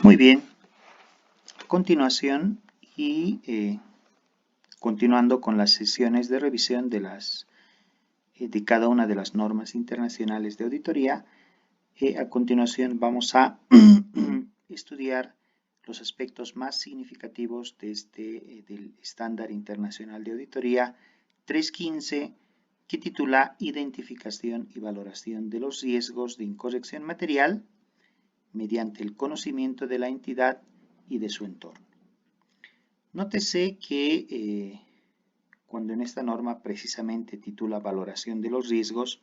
Muy bien, a continuación y continuando con las sesiones de revisión de cada una de las normas internacionales de auditoría, a continuación vamos a estudiar los aspectos más significativos del estándar internacional de auditoría 315, que titula Identificación y valoración de los riesgos de incorrección material mediante el conocimiento de la entidad y de su entorno. Nótese que cuando en esta norma precisamente titula Valoración de los riesgos,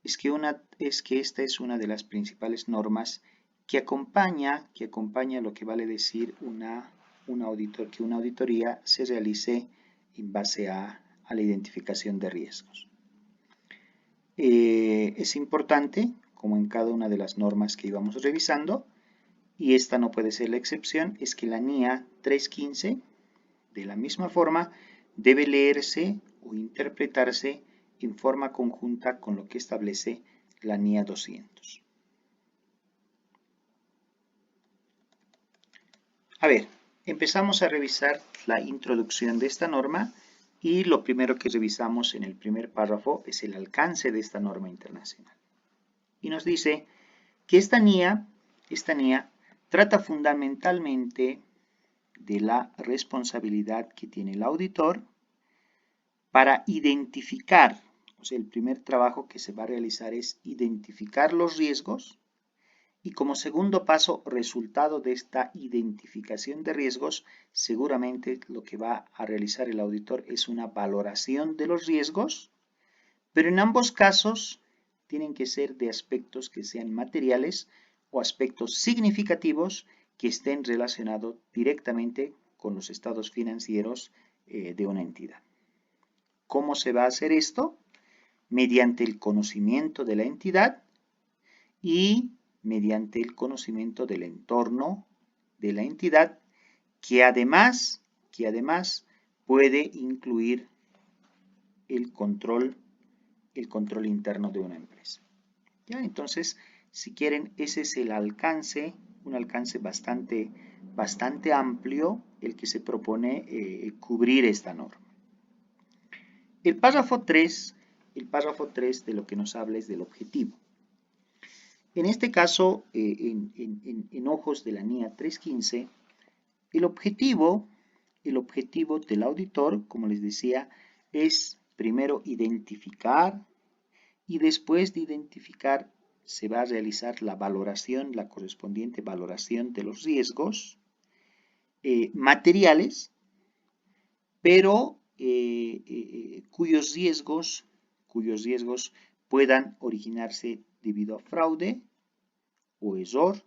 es que esta es una de las principales normas que acompaña lo que vale decir que una auditoría se realice en base a la identificación de riesgos. Es importante, como en cada una de las normas que íbamos revisando, y esta no puede ser la excepción, es que la NIA 315, de la misma forma, debe leerse o interpretarse en forma conjunta con lo que establece la NIA 200. A ver, empezamos a revisar la introducción de esta norma y lo primero que revisamos en el primer párrafo es el alcance de esta norma internacional. Y nos dice que esta NIA trata fundamentalmente de la responsabilidad que tiene el auditor para identificar, o sea, el primer trabajo que se va a realizar es identificar los riesgos y como segundo paso, resultado de esta identificación de riesgos, seguramente lo que va a realizar el auditor es una valoración de los riesgos, pero en ambos casos tienen que ser de aspectos que sean materiales o aspectos significativos que estén relacionados directamente con los estados financieros de una entidad. ¿Cómo se va a hacer esto? Mediante el conocimiento de la entidad y mediante el conocimiento del entorno de la entidad, que además puede incluir el control interno de una empresa. ¿Ya? Entonces, si quieren, ese es el alcance, un alcance bastante amplio, el que se propone cubrir esta norma. El párrafo 3 de lo que nos habla es del objetivo. En este caso, en ojos de la NIA 315, el objetivo del auditor, como les decía, es primero identificar y después de identificar se va a realizar la valoración, la correspondiente valoración de los riesgos materiales, pero cuyos riesgos puedan originarse debido a fraude o error,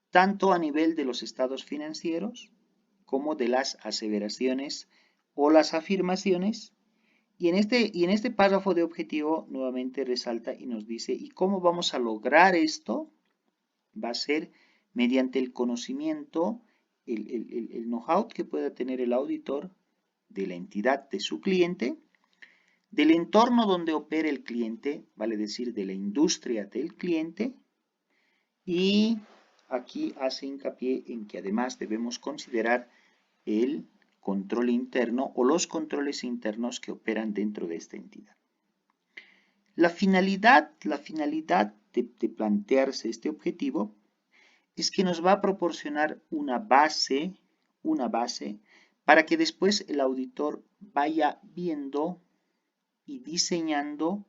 tanto a nivel de los estados financieros como de las aseveraciones o las afirmaciones. Y en este párrafo de objetivo nuevamente resalta y nos dice, ¿y cómo vamos a lograr esto? Va a ser mediante el conocimiento, el know-how que pueda tener el auditor de la entidad de su cliente, del entorno donde opera el cliente, vale decir de la industria del cliente, y aquí hace hincapié en que además debemos considerar el control interno o los controles internos que operan dentro de esta entidad. La finalidad de plantearse este objetivo es que nos va a proporcionar una base para que después el auditor vaya viendo y diseñando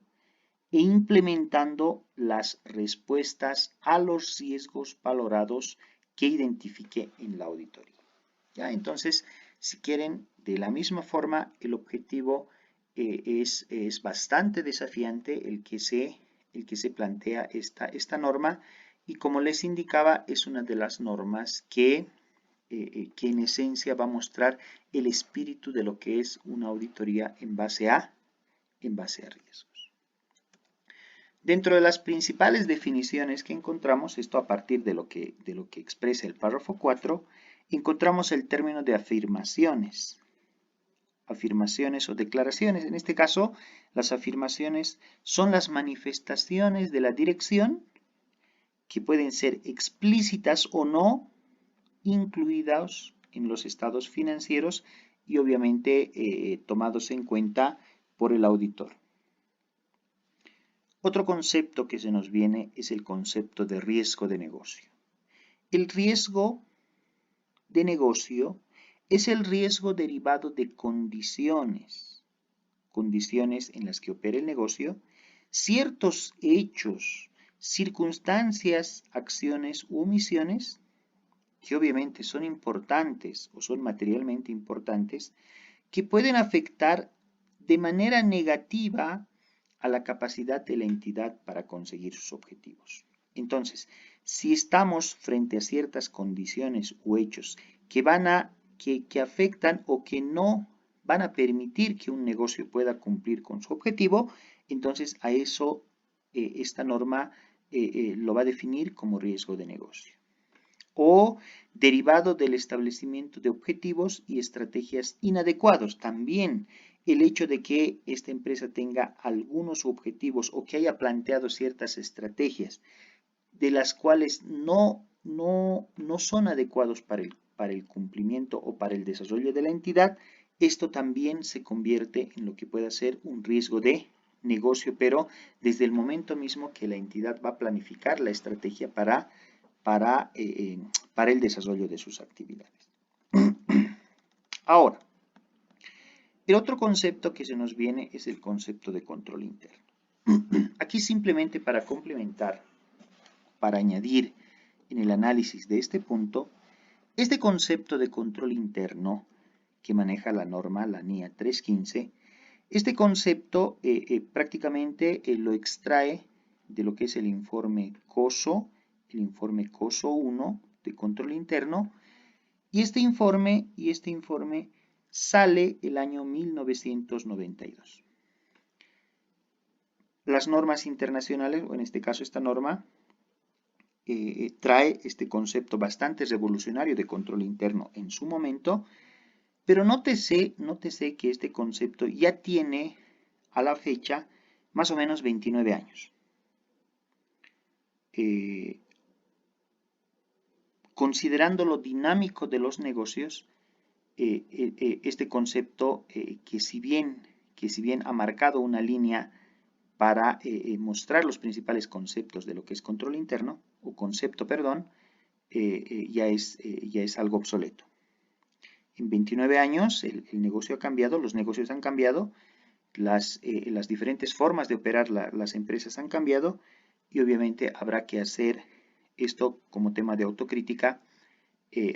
e implementando las respuestas a los riesgos valorados que identifique en la auditoría. ¿Ya? Entonces, si quieren, de la misma forma, el objetivo es bastante desafiante el que se plantea esta norma, y como les indicaba, es una de las normas que en esencia va a mostrar el espíritu de lo que es una auditoría en base a riesgos. Dentro de las principales definiciones que encontramos, esto a partir de lo que expresa el párrafo 4, encontramos el término de afirmaciones o declaraciones. En este caso, las afirmaciones son las manifestaciones de la dirección que pueden ser explícitas o no, incluidas en los estados financieros y obviamente tomados en cuenta por el auditor. Otro concepto que se nos viene es el concepto de riesgo de negocio. El riesgo de negocio es el riesgo derivado de condiciones en las que opera el negocio, ciertos hechos, circunstancias, acciones u omisiones que obviamente son importantes o son materialmente importantes, que pueden afectar de manera negativa a la capacidad de la entidad para conseguir sus objetivos. Entonces, si estamos frente a ciertas condiciones u hechos que que afectan o que no van a permitir que un negocio pueda cumplir con su objetivo, entonces a eso esta norma lo va a definir como riesgo de negocio. O derivado del establecimiento de objetivos y estrategias inadecuados. También el hecho de que esta empresa tenga algunos objetivos o que haya planteado ciertas estrategias de las cuales no son adecuados para el cumplimiento o para el desarrollo de la entidad, esto también se convierte en lo que pueda ser un riesgo de negocio, pero desde el momento mismo que la entidad va a planificar la estrategia para el desarrollo de sus actividades. Ahora, el otro concepto que se nos viene es el concepto de control interno. Aquí simplemente para complementar, para añadir en el análisis de este punto, este concepto de control interno que maneja la norma, la NIA 315, este concepto prácticamente lo extrae de lo que es el informe COSO, el informe COSO 1 de control interno, y este informe sale el año 1992. Las normas internacionales, o en este caso esta norma, trae este concepto bastante revolucionario de control interno en su momento, pero nótese que este concepto ya tiene a la fecha más o menos 29 años. Considerando lo dinámico de los negocios, este concepto que si bien ha marcado una línea para mostrar los principales conceptos de lo que es control interno, o concepto, perdón, ya es algo obsoleto. En 29 años el negocio ha cambiado, los negocios han cambiado, las diferentes formas de operar las empresas han cambiado y obviamente habrá que hacer esto como tema de autocrítica,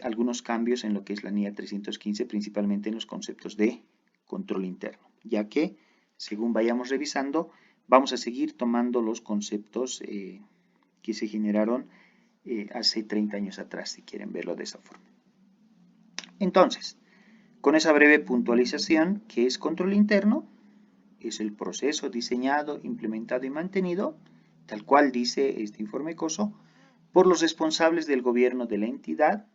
algunos cambios en lo que es la NIA 315, principalmente en los conceptos de control interno, ya que según vayamos revisando, vamos a seguir tomando los conceptos que se generaron hace 30 años atrás, si quieren verlo de esa forma. Entonces, con esa breve puntualización, ¿qué es control interno? Es el proceso diseñado, implementado y mantenido, tal cual dice este informe COSO, por los responsables del gobierno de la entidad,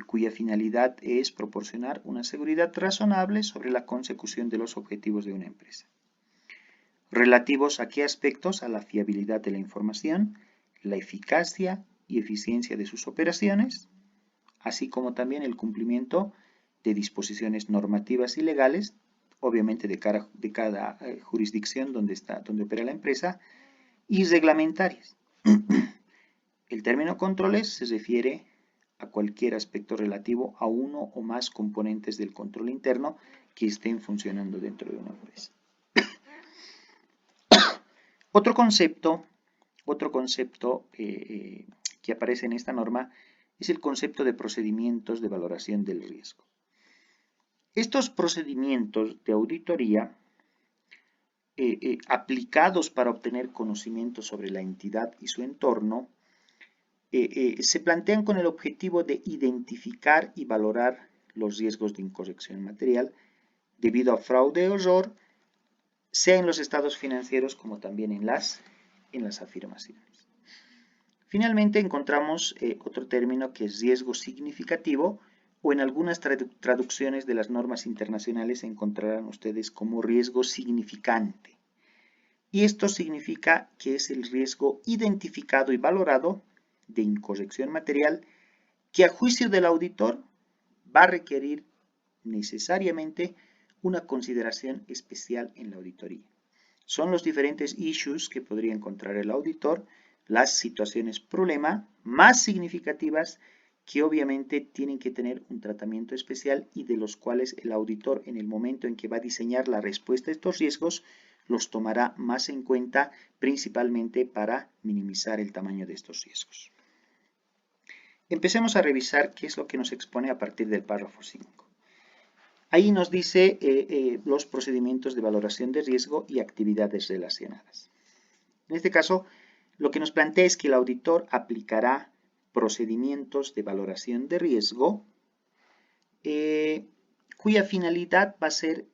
cuya finalidad es proporcionar una seguridad razonable sobre la consecución de los objetivos de una empresa. ¿Relativos a qué aspectos? A la fiabilidad de la información, la eficacia y eficiencia de sus operaciones, así como también el cumplimiento de disposiciones normativas y legales, obviamente de cada jurisdicción donde opera la empresa, y reglamentarias. El término controles se refiere a cualquier aspecto relativo a uno o más componentes del control interno que estén funcionando dentro de una empresa. Otro concepto que aparece en esta norma es el concepto de procedimientos de valoración del riesgo. Estos procedimientos de auditoría aplicados para obtener conocimiento sobre la entidad y su entorno se plantean con el objetivo de identificar y valorar los riesgos de incorrección material debido a fraude o error, sea en los estados financieros como también en las afirmaciones. Finalmente encontramos otro término que es riesgo significativo, o en algunas traducciones de las normas internacionales encontrarán ustedes como riesgo significante. y esto significa que es el riesgo identificado y valorado de incorrección material que a juicio del auditor va a requerir necesariamente una consideración especial en la auditoría. Son los diferentes issues que podría encontrar el auditor, las situaciones problema más significativas que obviamente tienen que tener un tratamiento especial y de los cuales el auditor en el momento en que va a diseñar la respuesta a estos riesgos los tomará más en cuenta principalmente para minimizar el tamaño de estos riesgos. Empecemos a revisar qué es lo que nos expone a partir del párrafo 5. Ahí nos dice los procedimientos de valoración de riesgo y actividades relacionadas. En este caso, lo que nos plantea es que el auditor aplicará procedimientos de valoración de riesgo cuya finalidad va a ser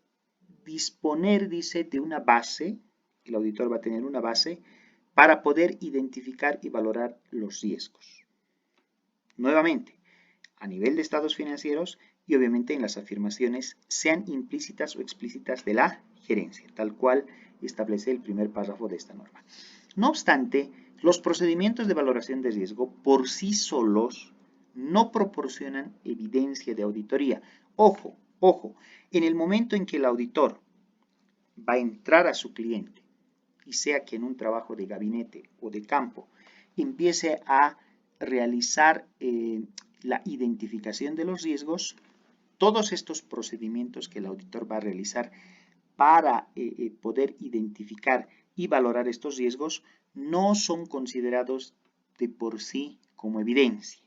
disponer, dice, de una base. El auditor va a tener una base para poder identificar y valorar los riesgos. Nuevamente, a nivel de estados financieros y obviamente en las afirmaciones, sean implícitas o explícitas de la gerencia, tal cual establece el primer párrafo de esta norma. No obstante, los procedimientos de valoración de riesgo por sí solos no proporcionan evidencia de auditoría. Ojo, ojo, en el momento en que el auditor va a entrar a su cliente, y sea que en un trabajo de gabinete o de campo, empiece a realizar la identificación de los riesgos, todos estos procedimientos que el auditor va a realizar para poder identificar y valorar estos riesgos no son considerados de por sí como evidencia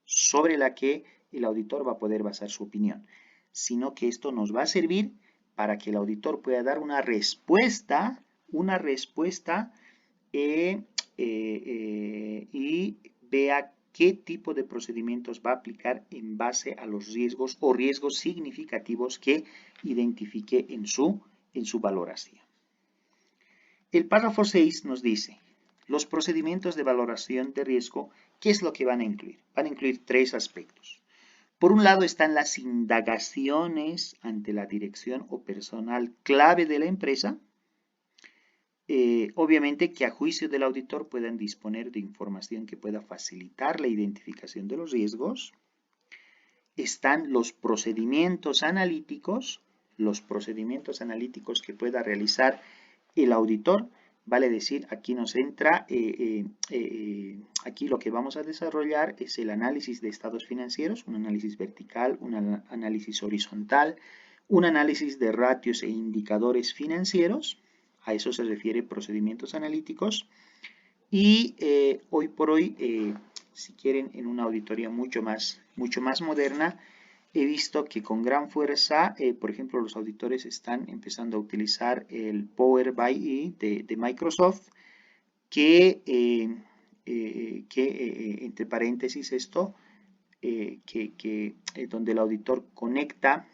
sobre la que el auditor va a poder basar su opinión, sino que esto nos va a servir para que el auditor pueda dar una respuesta y vea qué tipo de procedimientos va a aplicar en base a los riesgos o riesgos significativos que identifique en su valoración. El párrafo 6 nos dice, los procedimientos de valoración de riesgo, ¿qué es lo que van a incluir? Van a incluir tres aspectos. Por un lado están las indagaciones ante la dirección o personal clave de la empresa, obviamente que a juicio del auditor puedan disponer de información que pueda facilitar la identificación de los riesgos. Están los procedimientos analíticos que pueda realizar el auditor. Vale decir, aquí nos entra, aquí lo que vamos a desarrollar es el análisis de estados financieros, un análisis vertical, un análisis horizontal, un análisis de ratios e indicadores financieros. A eso se refiere procedimientos analíticos. Y hoy por hoy, si quieren, en una auditoría mucho más moderna, he visto que con gran fuerza, por ejemplo, los auditores están empezando a utilizar el Power BI de Microsoft, que entre paréntesis esto, donde el auditor conecta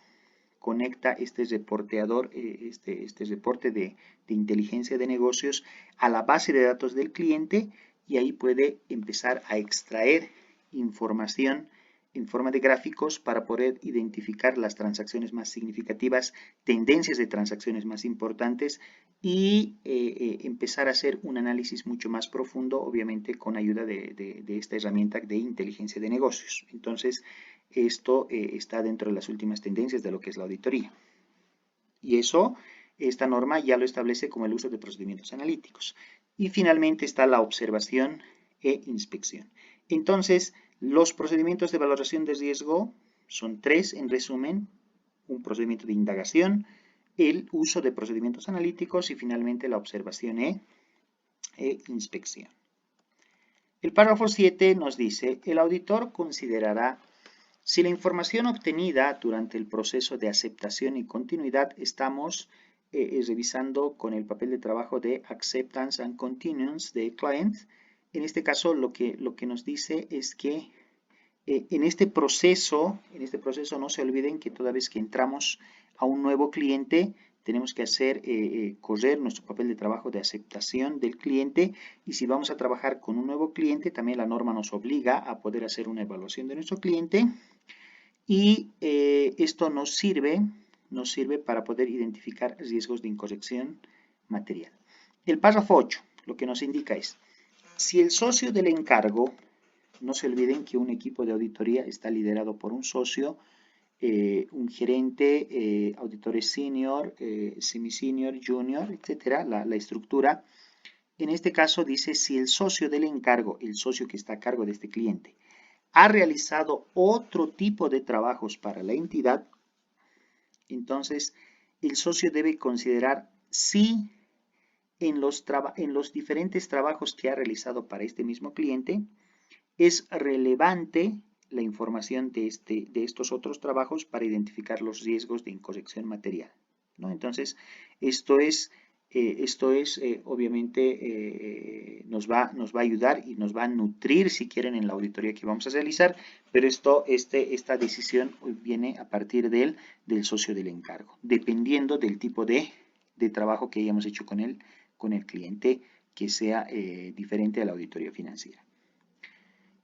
este reporteador, este reporte de inteligencia de negocios a la base de datos del cliente y ahí puede empezar a extraer información en forma de gráficos para poder identificar las transacciones más significativas, tendencias de transacciones más importantes y empezar a hacer un análisis mucho más profundo, obviamente con ayuda de esta herramienta de inteligencia de negocios. Entonces, esto está dentro de las últimas tendencias de lo que es la auditoría. Y eso, esta norma ya lo establece como el uso de procedimientos analíticos. Y finalmente está la observación e inspección. Entonces, los procedimientos de valoración de riesgo son tres, en resumen: un procedimiento de indagación, el uso de procedimientos analíticos y finalmente la observación e inspección. El párrafo 7 nos dice, el auditor considerará si la información obtenida durante el proceso de aceptación y continuidad, estamos revisando con el papel de trabajo de Acceptance and Continuance de Client. En este caso, lo que nos dice es que en este proceso no se olviden que toda vez que entramos a un nuevo cliente, tenemos que hacer correr nuestro papel de trabajo de aceptación del cliente, y si vamos a trabajar con un nuevo cliente, también la norma nos obliga a poder hacer una evaluación de nuestro cliente, y esto nos sirve para poder identificar riesgos de incorrección material. El párrafo 8 lo que nos indica es, si el socio del encargo, no se olviden que un equipo de auditoría está liderado por un socio, un gerente, auditores senior, semi-senior, junior, etcétera, la estructura. En este caso dice, si el socio del encargo, el socio que está a cargo de este cliente, ha realizado otro tipo de trabajos para la entidad, entonces el socio debe considerar si en los diferentes trabajos que ha realizado para este mismo cliente es relevante la información de estos otros trabajos para identificar los riesgos de incorrección material, ¿no? Entonces, esto es obviamente nos va a ayudar y nos va a nutrir, si quieren, en la auditoría que vamos a realizar, pero esta decisión viene a partir del socio del encargo, dependiendo del tipo de trabajo que hayamos hecho con el cliente, que sea diferente a la auditoría financiera.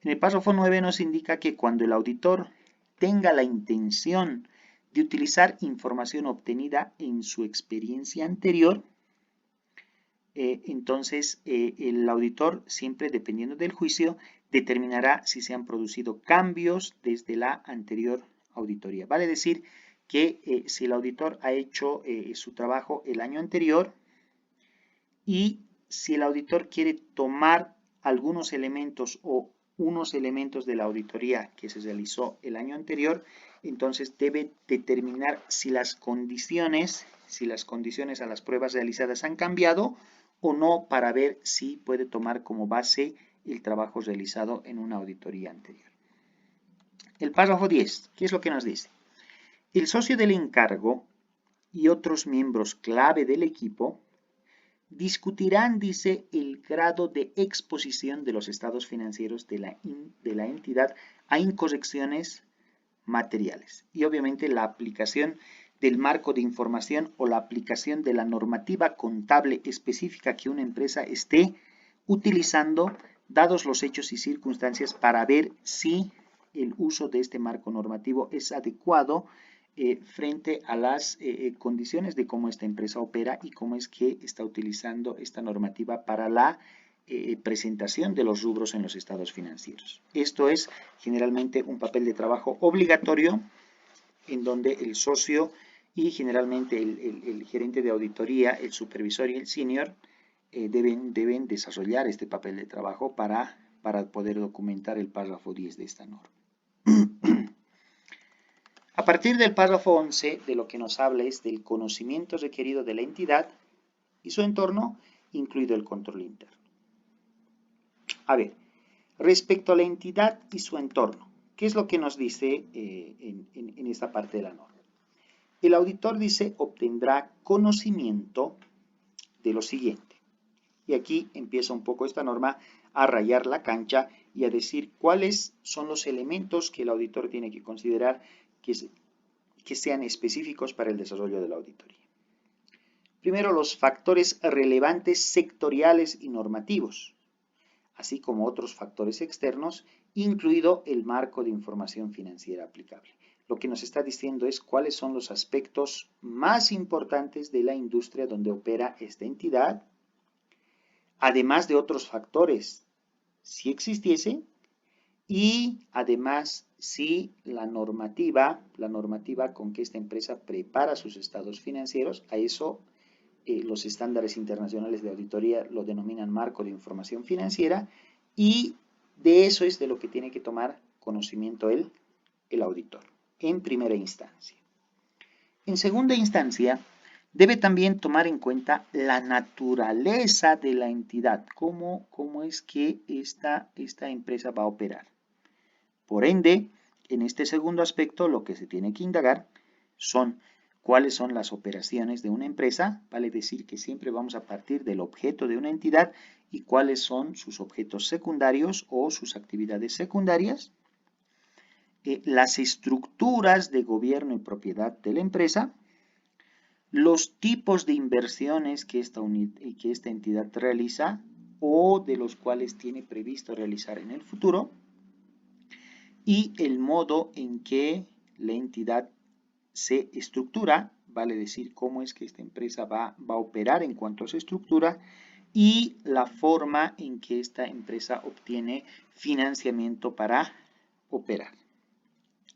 En el párrafo 9 nos indica que cuando el auditor tenga la intención de utilizar información obtenida en su experiencia anterior, entonces el auditor, siempre dependiendo del juicio, determinará si se han producido cambios desde la anterior auditoría. Vale decir que si el auditor ha hecho su trabajo el año anterior y si el auditor quiere tomar algunos elementos o unos elementos de la auditoría que se realizó el año anterior, entonces debe determinar si las condiciones a las pruebas realizadas han cambiado o no, para ver si puede tomar como base el trabajo realizado en una auditoría anterior. El párrafo 10, ¿qué es lo que nos dice? El socio del encargo y otros miembros clave del equipo discutirán, dice, el grado de exposición de los estados financieros de la entidad a incorrecciones materiales y obviamente la aplicación del marco de información o la aplicación de la normativa contable específica que una empresa esté utilizando, dados los hechos y circunstancias, para ver si el uso de este marco normativo es adecuado frente a las condiciones de cómo esta empresa opera y cómo es que está utilizando esta normativa para la presentación de los rubros en los estados financieros. Esto es generalmente un papel de trabajo obligatorio en donde el socio y generalmente el gerente de auditoría, el supervisor y el senior deben desarrollar este papel de trabajo para poder documentar el párrafo 10 de esta norma. A partir del párrafo 11, de lo que nos habla es del conocimiento requerido de la entidad y su entorno, incluido el control interno. A ver, respecto a la entidad y su entorno, ¿qué es lo que nos dice en esta parte de la norma? El auditor dice obtendrá conocimiento de lo siguiente. Y aquí empieza un poco esta norma a rayar la cancha y a decir cuáles son los elementos que el auditor tiene que considerar que sean específicos para el desarrollo de la auditoría. Primero, los factores relevantes sectoriales y normativos, así como otros factores externos, incluido el marco de información financiera aplicable. Lo que nos está diciendo es cuáles son los aspectos más importantes de la industria donde opera esta entidad, además de otros factores, si existiese, y además si la normativa con que esta empresa prepara sus estados financieros, a eso los estándares internacionales de auditoría lo denominan marco de información financiera, y de eso es de lo que tiene que tomar conocimiento el auditor, en primera instancia. En segunda instancia, debe también tomar en cuenta la naturaleza de la entidad, cómo es que esta empresa va a operar. Por ende, en este segundo aspecto, lo que se tiene que indagar son cuáles son las operaciones de una empresa, vale decir que siempre vamos a partir del objeto de una entidad y cuáles son sus objetos secundarios o sus actividades secundarias, las estructuras de gobierno y propiedad de la empresa, los tipos de inversiones que esta entidad realiza o de los cuales tiene previsto realizar en el futuro, y el modo en que la entidad se estructura, vale decir cómo es que esta empresa va a operar en cuanto a su estructura, y la forma en que esta empresa obtiene financiamiento para operar.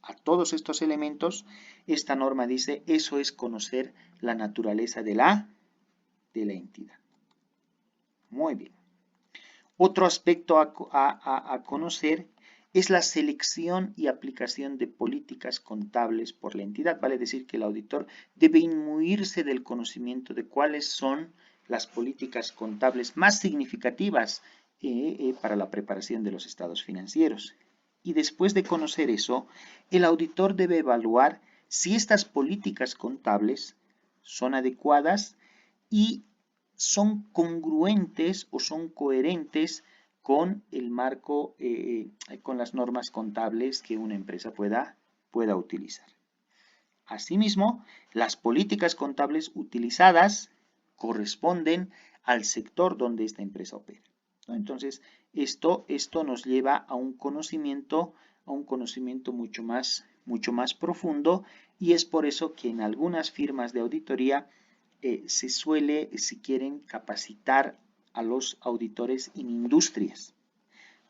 A todos estos elementos, esta norma dice, eso es conocer la naturaleza de la entidad. Muy bien. Otro aspecto a conocer es la selección y aplicación de políticas contables por la entidad. Vale decir que el auditor debe imbuirse del conocimiento de cuáles son las políticas contables más significativas para la preparación de los estados financieros. Y después de conocer eso, el auditor debe evaluar si estas políticas contables son adecuadas y son congruentes o son coherentes con el marco, con las normas contables que una empresa pueda utilizar. Asimismo, las políticas contables utilizadas corresponden al sector donde esta empresa opera, ¿no? Entonces, esto nos lleva a un conocimiento mucho más profundo, y es por eso que en algunas firmas de auditoría se suele, si quieren, capacitar a los auditores en industrias.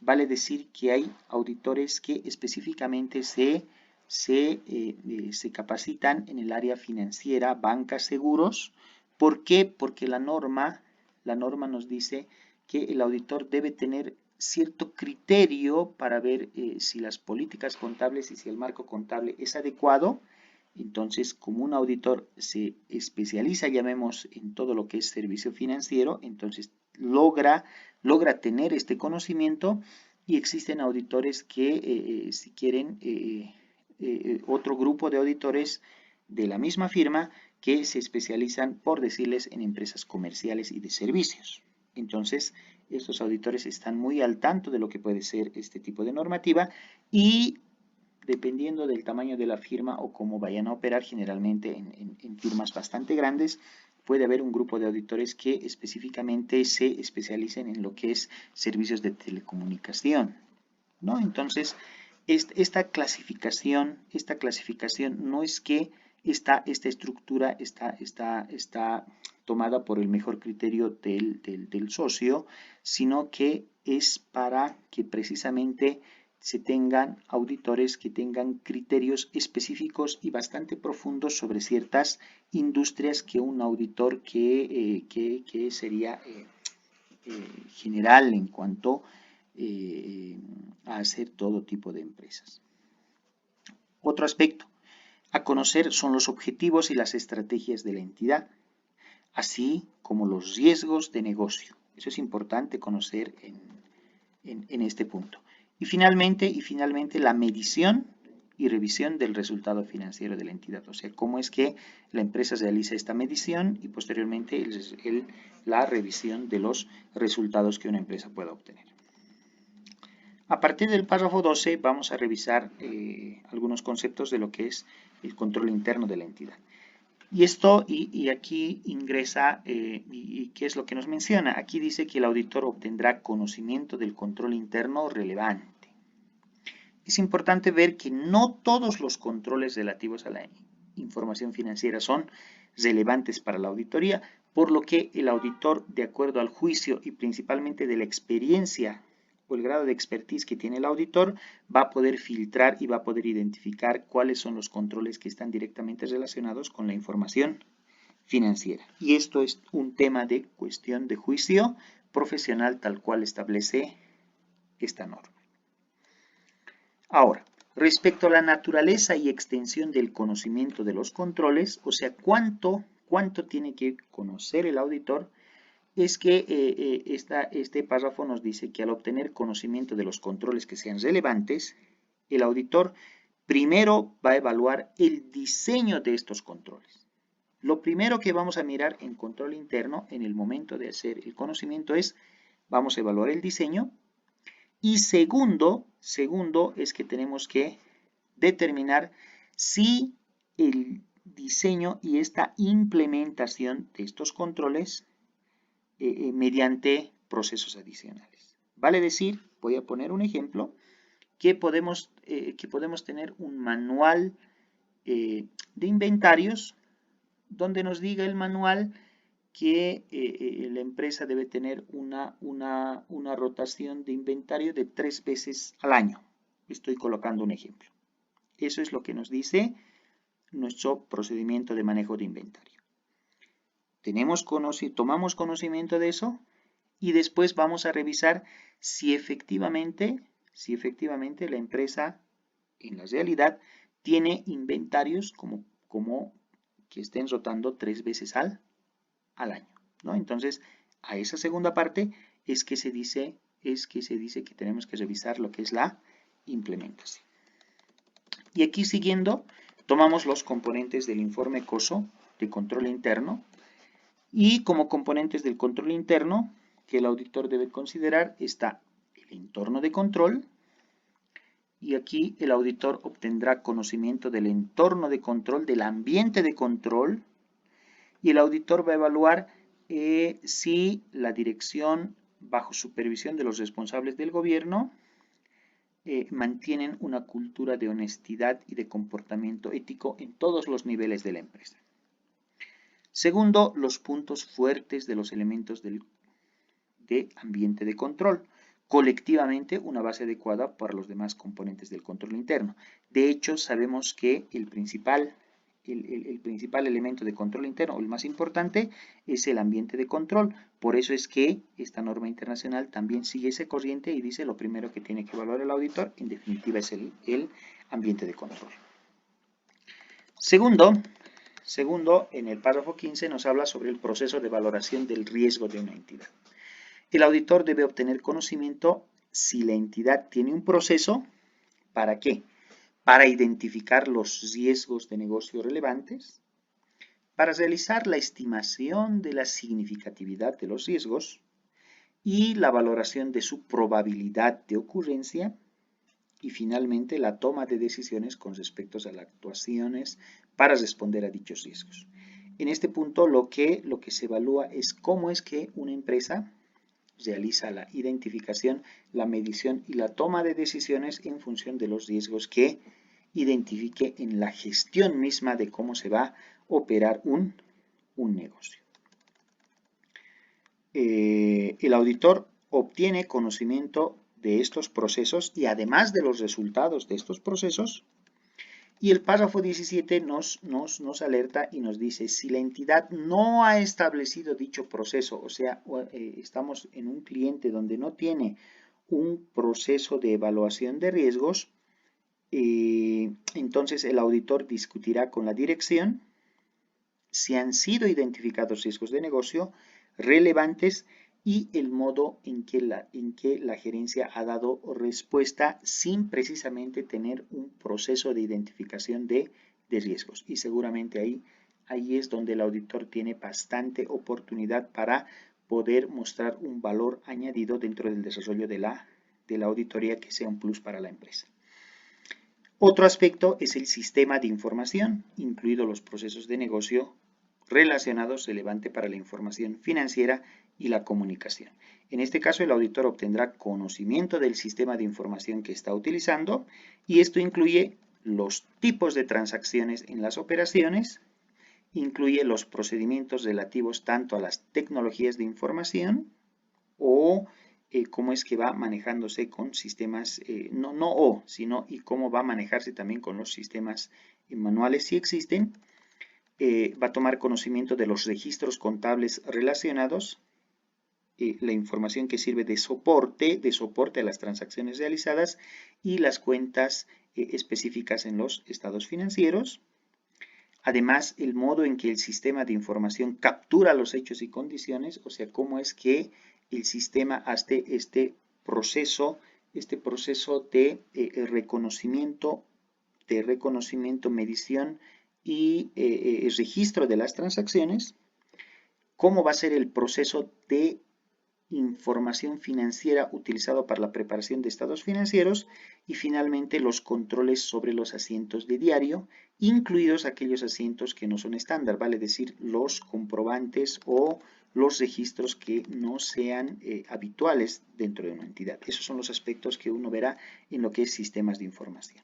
Vale decir que hay auditores que específicamente se capacitan en el área financiera, banca, seguros. ¿Por qué? Porque la norma nos dice que el auditor debe tener cierto criterio para ver si las políticas contables y si el marco contable es adecuado. Entonces, como un auditor se especializa, llamemos, en todo lo que es servicio financiero, entonces logra tener este conocimiento, y existen auditores que, si quieren, otro grupo de auditores de la misma firma que se especializan, por decirles, en empresas comerciales y de servicios. Entonces, estos auditores están muy al tanto de lo que puede ser este tipo de normativa, y dependiendo del tamaño de la firma o cómo vayan a operar, generalmente en firmas bastante grandes, puede haber un grupo de auditores que específicamente se especialicen en lo que es servicios de telecomunicación, ¿no? Entonces, esta clasificación no es que esta estructura está tomada por el mejor criterio del socio, sino que es para que precisamente se tengan auditores que tengan criterios específicos y bastante profundos sobre ciertas industrias que un auditor que sería general en cuanto a hacer todo tipo de empresas. Otro aspecto a conocer son los objetivos y las estrategias de la entidad, así como los riesgos de negocio. Eso es importante conocer en este punto. Y finalmente, la medición y revisión del resultado financiero de la entidad. O sea, cómo es que la empresa realiza esta medición y posteriormente la revisión de los resultados que una empresa pueda obtener. A partir del párrafo 12 vamos a revisar algunos conceptos de lo que es el control interno de la entidad. Y aquí ingresa, y ¿qué es lo que nos menciona? Aquí dice que el auditor obtendrá conocimiento del control interno relevante. Es importante ver que no todos los controles relativos a la información financiera son relevantes para la auditoría, por lo que el auditor, de acuerdo al juicio y principalmente de la experiencia o el grado de expertise que tiene el auditor, va a poder filtrar y va a poder identificar cuáles son los controles que están directamente relacionados con la información financiera. Y esto es un tema de cuestión de juicio profesional, tal cual establece esta norma. Ahora, respecto a la naturaleza y extensión del conocimiento de los controles, o sea, cuánto tiene que conocer el auditor, es que este párrafo nos dice que al obtener conocimiento de los controles que sean relevantes, el auditor primero va a evaluar el diseño de estos controles. Lo primero que vamos a mirar en control interno en el momento de hacer el conocimiento es, vamos a evaluar el diseño, y segundo es que tenemos que determinar si el diseño y esta implementación de estos controles mediante procesos adicionales. Vale decir, voy a poner un ejemplo, que podemos tener un manual de inventarios donde nos diga el manual que la empresa debe tener una rotación de inventario de 3 veces al año. Estoy colocando un ejemplo. Eso es lo que nos dice nuestro procedimiento de manejo de inventario. Tomamos conocimiento de eso y después vamos a revisar si efectivamente la empresa en la realidad tiene inventarios como que estén rotando 3 veces al año, ¿no? Entonces, a esa segunda parte es que se dice que tenemos que revisar lo que es la implementación. Y aquí siguiendo, tomamos los componentes del informe COSO de control interno y como componentes del control interno que el auditor debe considerar está el entorno de control y aquí el auditor obtendrá conocimiento del entorno de control, del ambiente de control y el auditor va a evaluar si la dirección bajo supervisión de los responsables del gobierno mantienen una cultura de honestidad y de comportamiento ético en todos los niveles de la empresa. Segundo, los puntos fuertes de los elementos de ambiente de control. Colectivamente, una base adecuada para los demás componentes del control interno. De hecho, sabemos que el principal elemento de control interno, o el más importante, es el ambiente de control. Por eso es que esta norma internacional también sigue ese corriente y dice lo primero que tiene que evaluar el auditor, en definitiva, es el ambiente de control. Segundo, en el párrafo 15 nos habla sobre el proceso de valoración del riesgo de una entidad. El auditor debe obtener conocimiento si la entidad tiene un proceso, ¿para qué? Para identificar los riesgos de negocio relevantes, para realizar la estimación de la significatividad de los riesgos y la valoración de su probabilidad de ocurrencia y finalmente la toma de decisiones con respecto a las actuaciones para responder a dichos riesgos. En este punto lo que se evalúa es cómo es que una empresa realiza la identificación, la medición y la toma de decisiones en función de los riesgos que identifique en la gestión misma de cómo se va a operar un negocio. El auditor obtiene conocimiento de estos procesos y además de los resultados de estos procesos. Y el párrafo 17 nos alerta y nos dice, si la entidad no ha establecido dicho proceso, o sea, estamos en un cliente donde no tiene un proceso de evaluación de riesgos, entonces el auditor discutirá con la dirección si han sido identificados riesgos de negocio relevantes y el modo en que la gerencia ha dado respuesta sin precisamente tener un proceso de identificación de riesgos. Y seguramente ahí es donde el auditor tiene bastante oportunidad para poder mostrar un valor añadido dentro del desarrollo de la auditoría que sea un plus para la empresa. Otro aspecto es el sistema de información, incluidos los procesos de negocio relacionados relevante para la información financiera y la comunicación. En este caso, el auditor obtendrá conocimiento del sistema de información que está utilizando y esto incluye los tipos de transacciones en las operaciones, incluye los procedimientos relativos tanto a las tecnologías de información o cómo es que va manejándose con sistemas, sino y cómo va a manejarse también con los sistemas manuales si existen. Va a tomar conocimiento de los registros contables relacionados, la información que sirve de soporte a las transacciones realizadas y las cuentas específicas en los estados financieros. Además, el modo en que el sistema de información captura los hechos y condiciones, o sea, cómo es que el sistema hace este proceso de reconocimiento, medición y registro de las transacciones, cómo va a ser el proceso de información financiera utilizado para la preparación de estados financieros y finalmente los controles sobre los asientos de diario, incluidos aquellos asientos que no son estándar, vale decir los comprobantes o los registros que no sean habituales dentro de una entidad. Esos son los aspectos que uno verá en lo que es sistemas de información.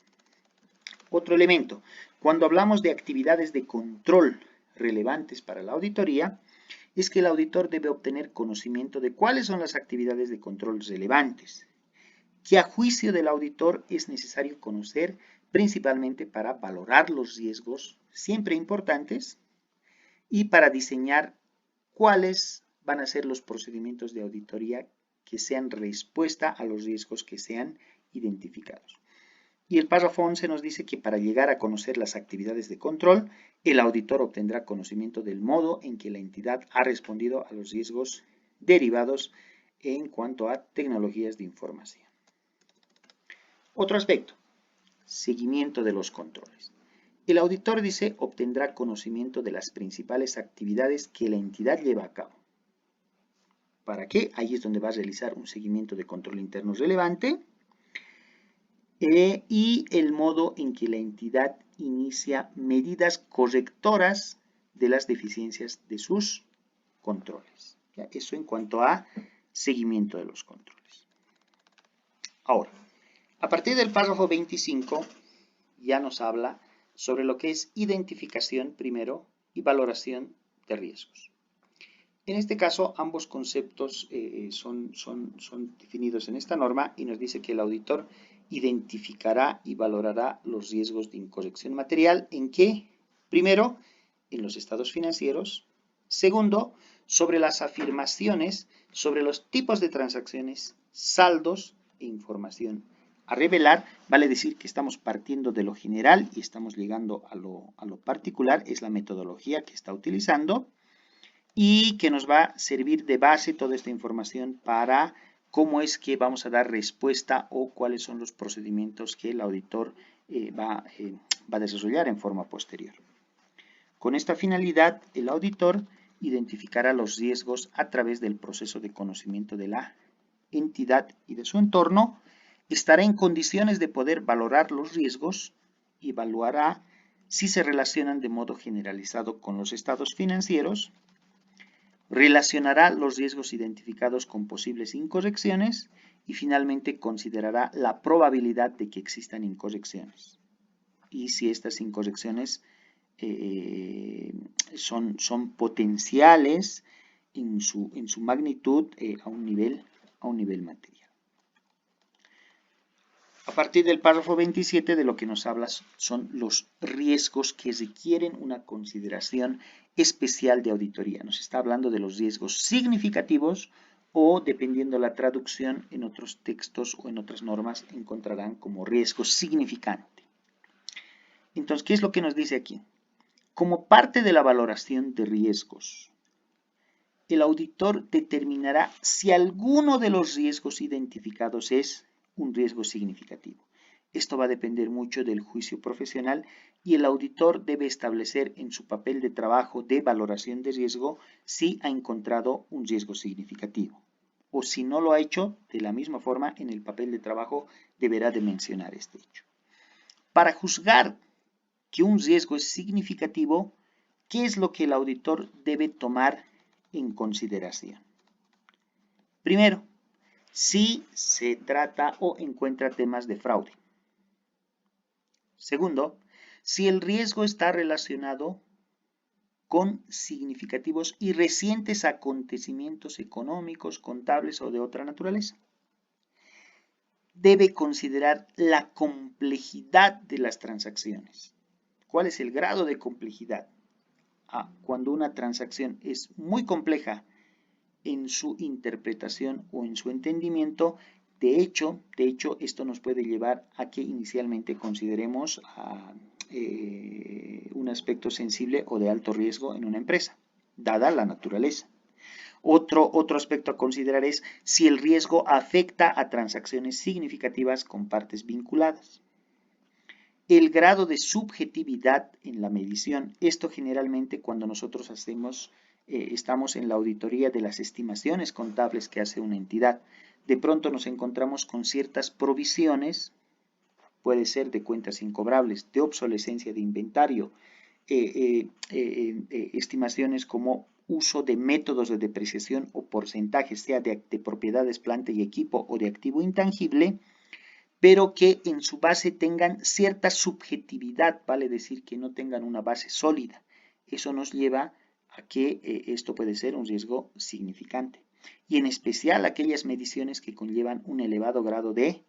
Otro elemento, cuando hablamos de actividades de control relevantes para la auditoría, es que el auditor debe obtener conocimiento de cuáles son las actividades de control relevantes, que a juicio del auditor es necesario conocer principalmente para valorar los riesgos siempre importantes y para diseñar cuáles van a ser los procedimientos de auditoría que sean respuesta a los riesgos que sean identificados. Y el párrafo 11 nos dice que para llegar a conocer las actividades de control, el auditor obtendrá conocimiento del modo en que la entidad ha respondido a los riesgos derivados en cuanto a tecnologías de información. Otro aspecto, seguimiento de los controles. El auditor dice obtendrá conocimiento de las principales actividades que la entidad lleva a cabo. ¿Para qué? Ahí es donde va a realizar un seguimiento de control interno relevante y el modo en que la entidad inicia medidas correctoras de las deficiencias de sus controles. ¿Ya? Eso en cuanto a seguimiento de los controles. Ahora, a partir del párrafo 25 ya nos habla sobre lo que es identificación primero y valoración de riesgos. En este caso, ambos conceptos son definidos en esta norma y nos dice que el auditor identificará y valorará los riesgos de incorrección material. ¿En qué? Primero, en los estados financieros. Segundo, sobre las afirmaciones sobre los tipos de transacciones, saldos e información a revelar. Vale decir que estamos partiendo de lo general y estamos llegando a lo particular. Es la metodología que está utilizando y que nos va a servir de base toda esta información para cómo es que vamos a dar respuesta o cuáles son los procedimientos que el auditor va a desarrollar en forma posterior. Con esta finalidad, el auditor identificará los riesgos a través del proceso de conocimiento de la entidad y de su entorno, estará en condiciones de poder valorar los riesgos y evaluará si se relacionan de modo generalizado con los estados financieros, relacionará los riesgos identificados con posibles incorrecciones y finalmente considerará la probabilidad de que existan incorrecciones. Y si estas incorrecciones son potenciales en su magnitud a un nivel material. A partir del párrafo 27 de lo que nos habla son los riesgos que requieren una consideración especial de auditoría. Nos está hablando de los riesgos significativos o, dependiendo la traducción, en otros textos o en otras normas encontrarán como riesgo significante. Entonces, ¿qué es lo que nos dice aquí? Como parte de la valoración de riesgos, el auditor determinará si alguno de los riesgos identificados es un riesgo significativo. Esto va a depender mucho del juicio profesional y el auditor debe establecer en su papel de trabajo de valoración de riesgo si ha encontrado un riesgo significativo. O si no lo ha hecho, de la misma forma, en el papel de trabajo deberá de mencionar este hecho. Para juzgar que un riesgo es significativo, ¿qué es lo que el auditor debe tomar en consideración? Primero, si se trata o encuentra temas de fraude. Segundo, si el riesgo está relacionado con significativos y recientes acontecimientos económicos, contables o de otra naturaleza. Debe considerar la complejidad de las transacciones. ¿Cuál es el grado de complejidad? Cuando una transacción es muy compleja en su interpretación o en su entendimiento, de hecho, esto nos puede llevar a que inicialmente consideremos un aspecto sensible o de alto riesgo en una empresa, dada la naturaleza. Otro aspecto a considerar es si el riesgo afecta a transacciones significativas con partes vinculadas. El grado de subjetividad en la medición. Esto generalmente cuando nosotros estamos en la auditoría de las estimaciones contables que hace una entidad. De pronto nos encontramos con ciertas provisiones, puede ser de cuentas incobrables, de obsolescencia de inventario, estimaciones como uso de métodos de depreciación o porcentajes, sea de propiedades, planta y equipo o de activo intangible, pero que en su base tengan cierta subjetividad, vale decir que no tengan una base sólida. Eso nos lleva a que esto puede ser un riesgo significante. Y en especial aquellas mediciones que conllevan un elevado grado de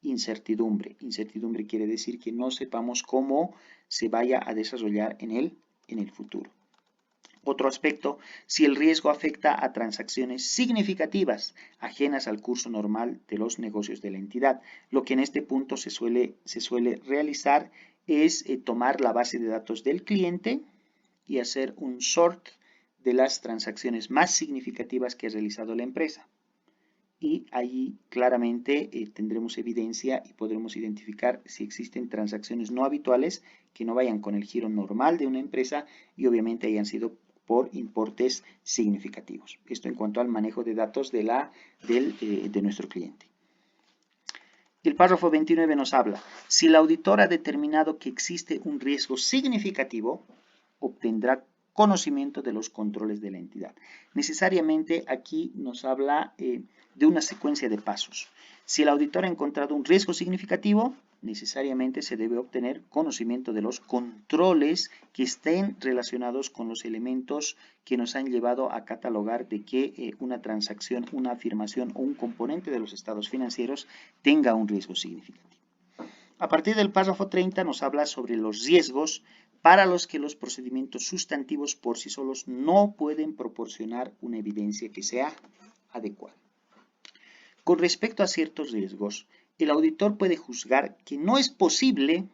incertidumbre. Incertidumbre quiere decir que no sepamos cómo se vaya a desarrollar en el futuro. Otro aspecto, si el riesgo afecta a transacciones significativas ajenas al curso normal de los negocios de la entidad. Lo que en este punto se suele realizar es tomar la base de datos del cliente y hacer un sort de las transacciones más significativas que ha realizado la empresa. Y ahí claramente tendremos evidencia y podremos identificar si existen transacciones no habituales que no vayan con el giro normal de una empresa y obviamente hayan sido por importes significativos. Esto en cuanto al manejo de datos de nuestro cliente. El párrafo 29 nos habla, si el auditor ha determinado que existe un riesgo significativo, obtendrá conocimiento de los controles de la entidad. Necesariamente aquí nos habla de una secuencia de pasos. Si el auditor ha encontrado un riesgo significativo, necesariamente se debe obtener conocimiento de los controles que estén relacionados con los elementos que nos han llevado a catalogar de que una transacción, una afirmación o un componente de los estados financieros tenga un riesgo significativo. A partir del párrafo 30 nos habla sobre los riesgos para los que los procedimientos sustantivos por sí solos no pueden proporcionar una evidencia que sea adecuada. Con respecto a ciertos riesgos, el auditor puede juzgar que no es posible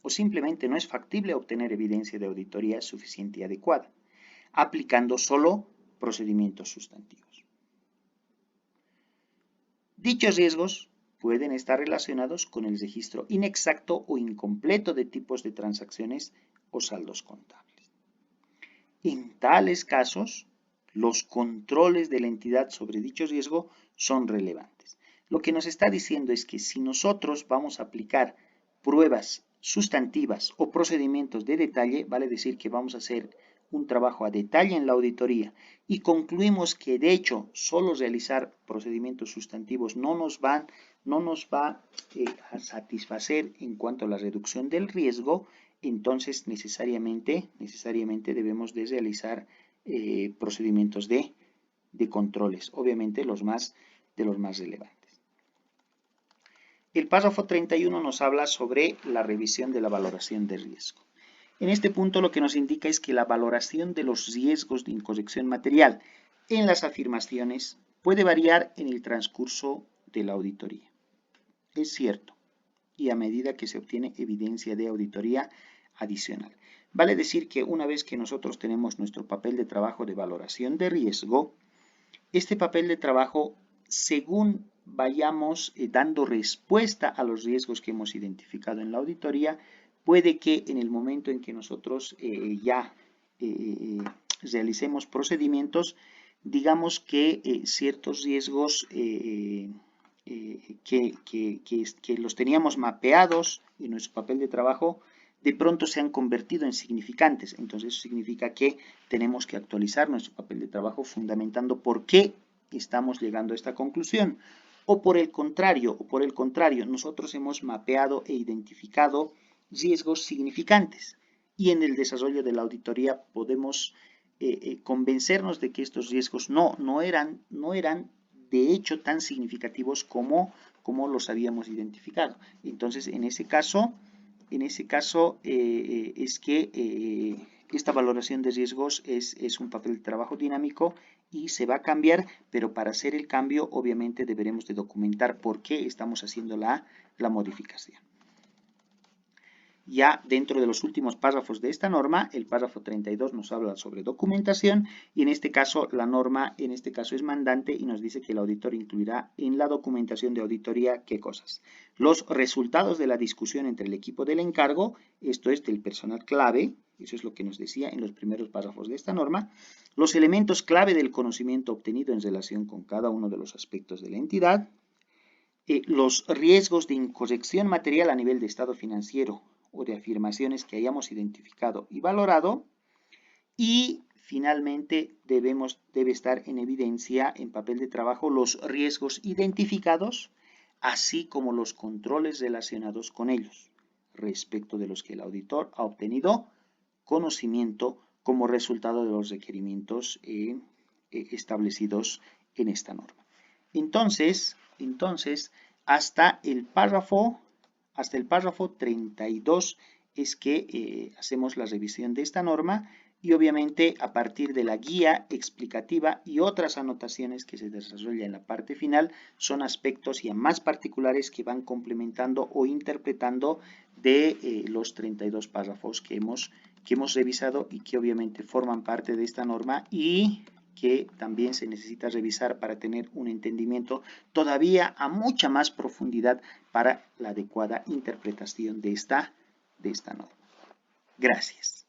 o simplemente no es factible obtener evidencia de auditoría suficiente y adecuada, aplicando solo procedimientos sustantivos. Dichos riesgos pueden estar relacionados con el registro inexacto o incompleto de tipos de transacciones o saldos contables. En tales casos, los controles de la entidad sobre dicho riesgo son relevantes. Lo que nos está diciendo es que si nosotros vamos a aplicar pruebas sustantivas o procedimientos de detalle, vale decir que vamos a hacer un trabajo a detalle en la auditoría y concluimos que de hecho solo realizar procedimientos sustantivos no nos va a satisfacer en cuanto a la reducción del riesgo, entonces necesariamente debemos de realizar procedimientos de controles, obviamente de los más relevantes. El párrafo 31 nos habla sobre la revisión de la valoración de riesgo. En este punto lo que nos indica es que la valoración de los riesgos de incorrección material en las afirmaciones puede variar en el transcurso de la auditoría. Es cierto, y a medida que se obtiene evidencia de auditoría adicional. Vale decir que una vez que nosotros tenemos nuestro papel de trabajo de valoración de riesgo, este papel de trabajo, según vayamos dando respuesta a los riesgos que hemos identificado en la auditoría, puede que en el momento en que nosotros realicemos procedimientos, digamos que ciertos riesgos que los teníamos mapeados en nuestro papel de trabajo, de pronto se han convertido en significantes. Entonces eso significa que tenemos que actualizar nuestro papel de trabajo fundamentando por qué estamos llegando a esta conclusión. O por el contrario, nosotros hemos mapeado e identificado riesgos significantes y en el desarrollo de la auditoría podemos convencernos de que estos riesgos no eran de hecho tan significativos como los habíamos identificado. Entonces, en ese caso es que esta valoración de riesgos es un papel de trabajo dinámico y se va a cambiar, pero para hacer el cambio obviamente deberemos de documentar por qué estamos haciendo la modificación. Ya dentro de los últimos párrafos de esta norma, el párrafo 32 nos habla sobre documentación y en este caso la norma es mandante y nos dice que el auditor incluirá en la documentación de auditoría ¿qué cosas? Los resultados de la discusión entre el equipo del encargo, esto es del personal clave, eso es lo que nos decía en los primeros párrafos de esta norma, los elementos clave del conocimiento obtenido en relación con cada uno de los aspectos de la entidad, los riesgos de incorrección material a nivel de estado financiero o de afirmaciones que hayamos identificado y valorado, y finalmente debe estar en evidencia en papel de trabajo los riesgos identificados, así como los controles relacionados con ellos, respecto de los que el auditor ha obtenido conocimiento como resultado de los requerimientos establecidos en esta norma. Entonces, hasta el párrafo 32 es que hacemos la revisión de esta norma y obviamente a partir de la guía explicativa y otras anotaciones que se desarrollan en la parte final son aspectos ya más particulares que van complementando o interpretando de los 32 párrafos que hemos revisado y que obviamente forman parte de esta norma y que también se necesita revisar para tener un entendimiento todavía a mucha más profundidad para la adecuada interpretación de esta norma. Gracias.